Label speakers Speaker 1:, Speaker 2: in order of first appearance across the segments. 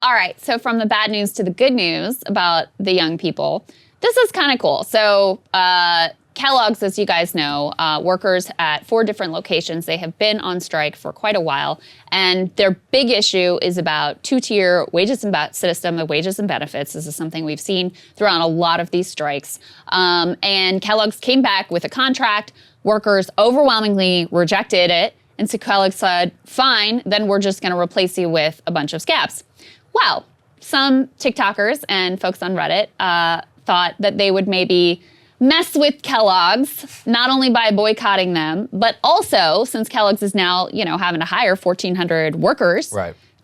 Speaker 1: All right, so from the bad news to the good news about the young people, this is kind of cool. So Kellogg's, as you guys know, workers at 4 different locations, they have been on strike for quite a while. And their big issue is about 2-tier system of wages and benefits. This is something we've seen throughout a lot of these strikes. And Kellogg's came back with a contract. Workers overwhelmingly rejected it. And so Kellogg said, fine, then we're just going to replace you with a bunch of scabs. Well, some TikTokers and folks on Reddit thought that they would maybe mess with Kellogg's, not only by boycotting them, but also, since Kellogg's is now, having to hire 1,400 workers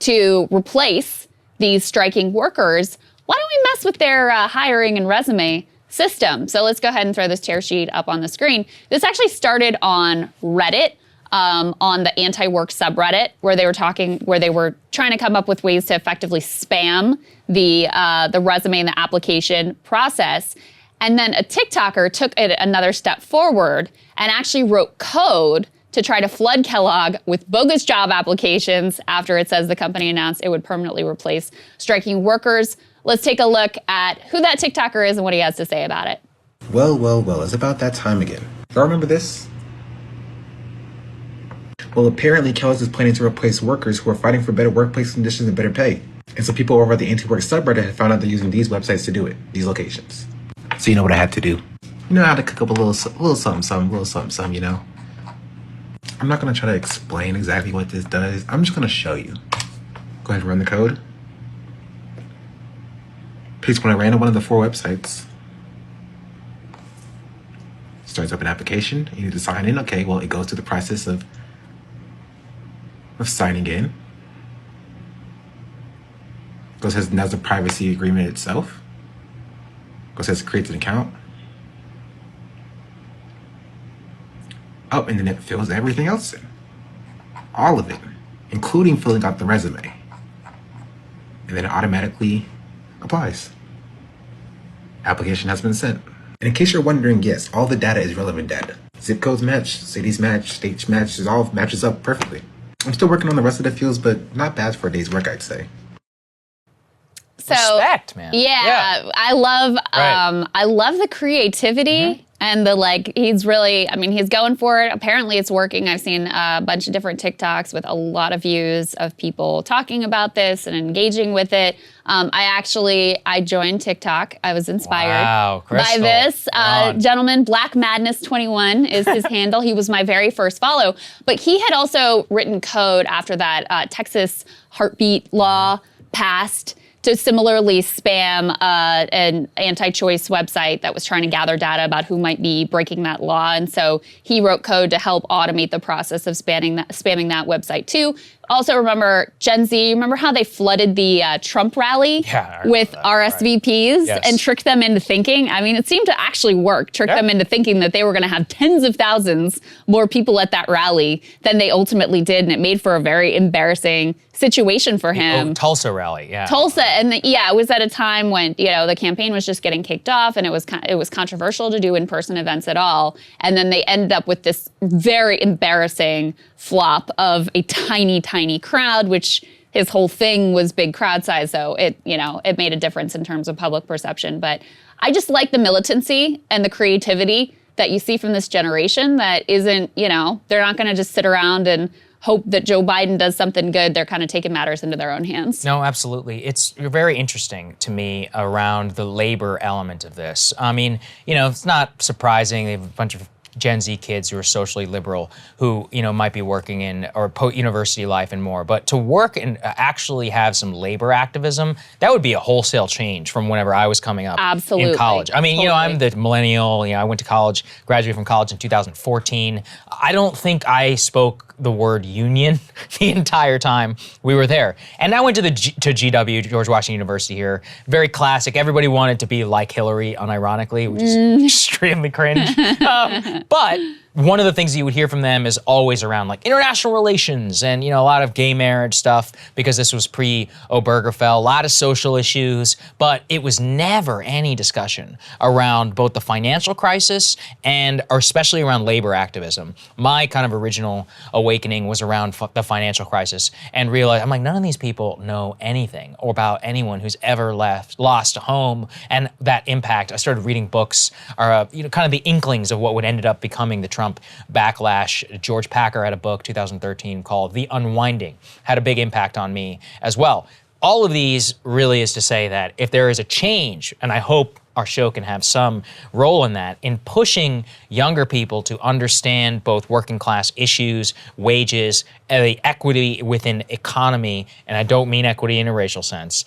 Speaker 1: to replace these striking workers, why don't we mess with their hiring and resume system? So let's go ahead and throw this tear sheet up on the screen. This actually started on Reddit. On the anti-work subreddit, where they were trying to come up with ways to effectively spam the resume and the application process. And then a TikToker took it another step forward and actually wrote code to try to flood Kellogg with bogus job applications after it says the company announced it would permanently replace striking workers. Let's take a look at who that TikToker is and what he has to say about it.
Speaker 2: Well, it's about that time again. Y'all remember this? Well, apparently Kellogg's is planning to replace workers who are fighting for better workplace conditions and better pay. And so people over at the anti-work subreddit have found out they're using these websites to do it, these locations. So you know what I had to do? You know how to cook up a little something, you know? I'm not going to try to explain exactly what this does. I'm just going to show you. Go ahead and run the code. Paste when I ran on one of the 4 websites. Starts up an application. You need to sign in. Okay, well, it goes through the process of signing in. Goes ahead and does the privacy agreement itself. Goes ahead and creates an account. Oh, and then it fills everything else in. All of it, including filling out the resume. And then it automatically applies. Application has been sent. And in case you're wondering, yes, all the data is relevant data. Zip codes match, cities match, states match, it all matches up perfectly. I'm still working on the rest of the fields, but not bad for a day's work, I'd say.
Speaker 1: So,
Speaker 3: respect, man.
Speaker 1: Yeah. I love the creativity and the he's going for it. Apparently it's working. I've seen a bunch of different TikToks with a lot of views of people talking about this and engaging with it. I joined TikTok. I was inspired by this gentleman. Black Madness 21 is his handle. He was my very first follow, but he had also written code after that Texas heartbeat law passed to similarly spam an anti-choice website that was trying to gather data about who might be breaking that law. And so he wrote code to help automate the process of spamming that website too. Also remember Gen Z, remember how they flooded the Trump rally with RSVPs and tricked them into thinking? I mean, it seemed to actually work, trick them into thinking that they were going to have tens of thousands more people at that rally than they ultimately did. And it made for a very embarrassing situation for him.
Speaker 3: Tulsa rally,
Speaker 1: Tulsa, and it was at a time when, the campaign was just getting kicked off and it was controversial to do in-person events at all. And then they ended up with this very embarrassing flop of a tiny crowd, which his whole thing was big crowd size. So it made a difference in terms of public perception. But I just like the militancy and the creativity that you see from this generation that isn't, they're not going to just sit around and hope that Joe Biden does something good. They're kind of taking matters into their own hands.
Speaker 3: No, absolutely. It's very interesting to me around the labor element of this. I mean, it's not surprising. They have a bunch of Gen Z kids who are socially liberal who, might be working in or university life and more. But to work and actually have some labor activism, that would be a wholesale change from whenever I was coming up in college. I mean, I'm the millennial. I went to college, graduated from college in 2014. I don't think I spoke the word union the entire time we were there. And I went to GW, George Washington University here. Very classic. Everybody wanted to be like Hillary, unironically, which is extremely cringe. But one of the things you would hear from them is always around like international relations and, a lot of gay marriage stuff because this was pre-Obergefell, a lot of social issues, but it was never any discussion around both the financial crisis and, or especially around labor activism. My kind of original awakening was around the financial crisis and realized, I'm like, none of these people know anything about anyone who's ever lost a home and that impact. I started reading books, or kind of the inklings of what would ended up becoming the Trump backlash. George Packer had a book, 2013, called The Unwinding, had a big impact on me as well. All of these really is to say that if there is a change, and I hope our show can have some role in that, in pushing younger people to understand both working class issues, wages, the equity within economy, and I don't mean equity in a racial sense,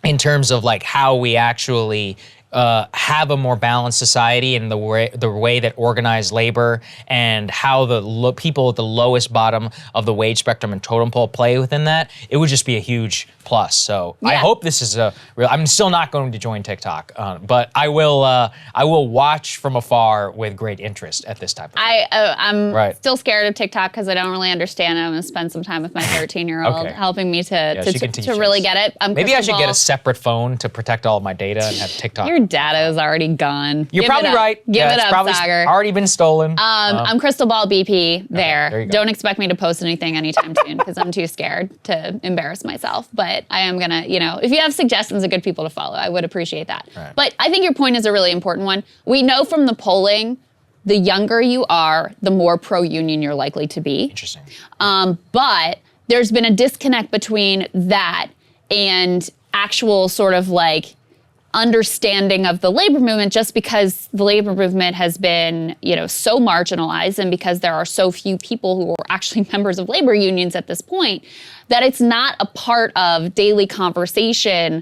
Speaker 3: in terms of like how we actually have a more balanced society and the way that organized labor and how the people at the lowest bottom of the wage spectrum and totem pole play within that, it would just be a huge plus. So I hope this is a real, I'm still not going to join TikTok, but I will watch from afar with great interest at this type of thing.
Speaker 1: I'm still scared of TikTok because I don't really understand it. I'm going to spend some time with my 13-year-old helping me to really get it.
Speaker 3: Maybe I should get a separate phone to protect all of my data and have TikTok.
Speaker 1: Your data is already gone.
Speaker 3: You're probably right.
Speaker 1: Give it up, Saagar.
Speaker 3: Already been stolen.
Speaker 1: I'm Krystal Ball BP there.
Speaker 3: There you go.
Speaker 1: Don't expect me to post anything anytime soon because I'm too scared to embarrass myself. But I am gonna, if you have suggestions of good people to follow, I would appreciate that.
Speaker 3: Right.
Speaker 1: But I think your point is a really important one. We know from the polling, the younger you are, the more pro-union you're likely to be.
Speaker 3: Interesting.
Speaker 1: But there's been a disconnect between that and actual sort of like understanding of the labor movement, just because the labor movement has been, so marginalized and because there are so few people who are actually members of labor unions at this point, that it's not a part of daily conversation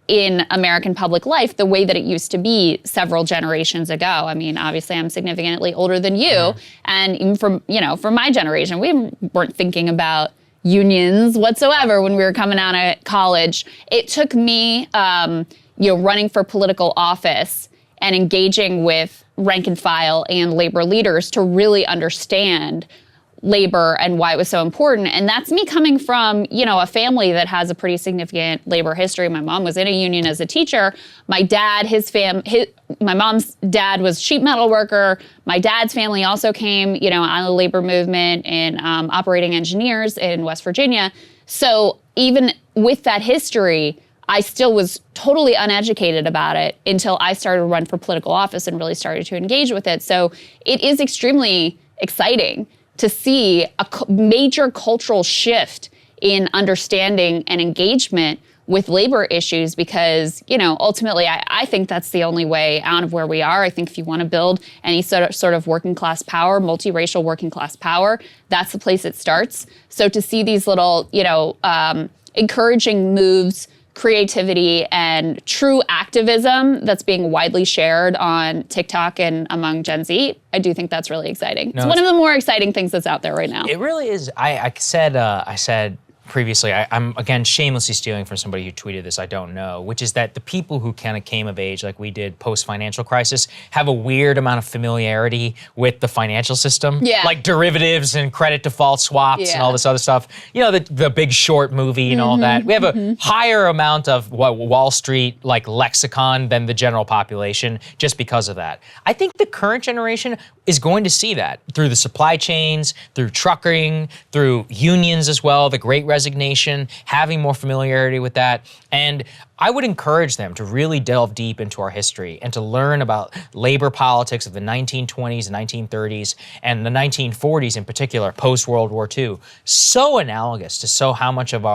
Speaker 1: in American public life the way that it used to be several generations ago. I mean, obviously I'm significantly older than you, and even from my generation, we weren't thinking about unions whatsoever when we were coming out of college. It took me, running for political office and engaging with rank and file and labor leaders to really understand labor and why it was so important. And that's me coming from, a family that has a pretty significant labor history. My mom was in a union as a teacher. My dad, my mom's dad was sheet metal worker. My dad's family also came, out of the labor movement and operating engineers in West Virginia. So even with that history, I still was totally uneducated about it until I started to run for political office and really started to engage with it. So it is extremely exciting to see a major cultural shift in understanding and engagement with labor issues because, ultimately I think that's the only way out of where we are. I think if you want to build any sort of working class power, multiracial working class power, that's the place it starts. So to see these little, encouraging moves, creativity, and true activism that's being widely shared on TikTok and among Gen Z, I do think that's really exciting. It's one of the more exciting things that's out there right now.
Speaker 3: It really is. I said previously, I'm again shamelessly stealing from somebody who tweeted this, I don't know, which is that the people who kind of came of age like we did post-financial crisis have a weird amount of familiarity with the financial system.
Speaker 1: Yeah.
Speaker 3: Like derivatives and credit default swaps and all this other stuff. The Big Short movie and all that. We have a higher amount of Wall Street like lexicon than the general population just because of that. I think the current generation is going to see that through the supply chains, through trucking, through unions as well, the Great Resignation, having more familiarity with that. And I would encourage them to really delve deep into our history and to learn about labor politics of the 1920s and 1930s and the 1940s in particular, post-World War II. So analogous to how much of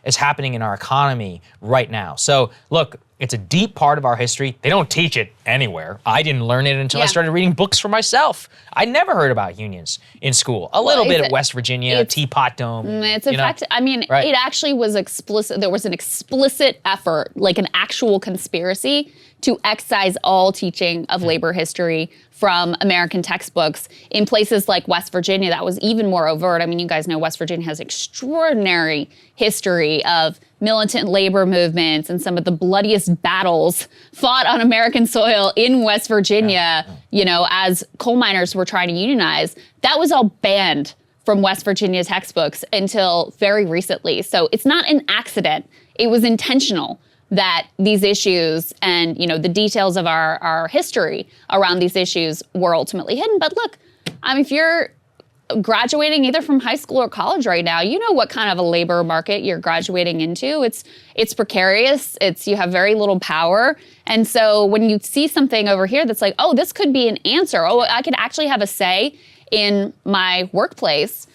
Speaker 3: is happening in our economy right now. So look, it's a deep part of our history. They don't teach it anywhere. I didn't learn it until I started reading books for myself. I never heard about unions in school. A little bit at West Virginia, Teapot Dome.
Speaker 1: It's in fact, it actually was explicit. There was an explicit effort, like an actual conspiracy, to excise all teaching of labor history from American textbooks. In places like West Virginia, that was even more overt. I mean, you guys know West Virginia has extraordinary history of militant labor movements and some of the bloodiest battles fought on American soil in West Virginia, you know, as coal miners were trying to unionize, that was all banned from West Virginia textbooks until very recently. So it's not an accident. It was intentional that these issues and, you know, the details of our history around these issues were ultimately hidden. But look, I mean, if you're graduating either from high school or college right now, you know what kind of a labor market you're graduating into. It's precarious. You have very little power. And so when you see something over here that's like, oh, this could be an answer. Oh, I could actually have a say in my workplace.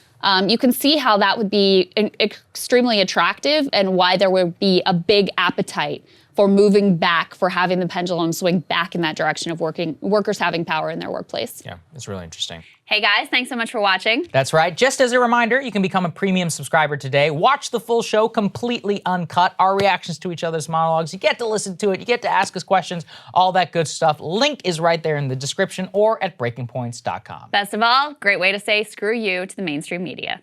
Speaker 1: You can see how that would be extremely attractive and why there would be a big appetite for moving back, for having the pendulum swing back in that direction of workers having power in their workplace.
Speaker 3: Yeah, it's really interesting.
Speaker 1: Hey guys, thanks so much for watching.
Speaker 3: That's right. Just as a reminder, you can become a premium subscriber today. Watch the full show completely uncut, our reactions to each other's monologues. You get to listen to it. You get to ask us questions, all that good stuff. Link is right there in the description or at breakingpoints.com.
Speaker 1: Best of all, great way to say screw you to the mainstream media.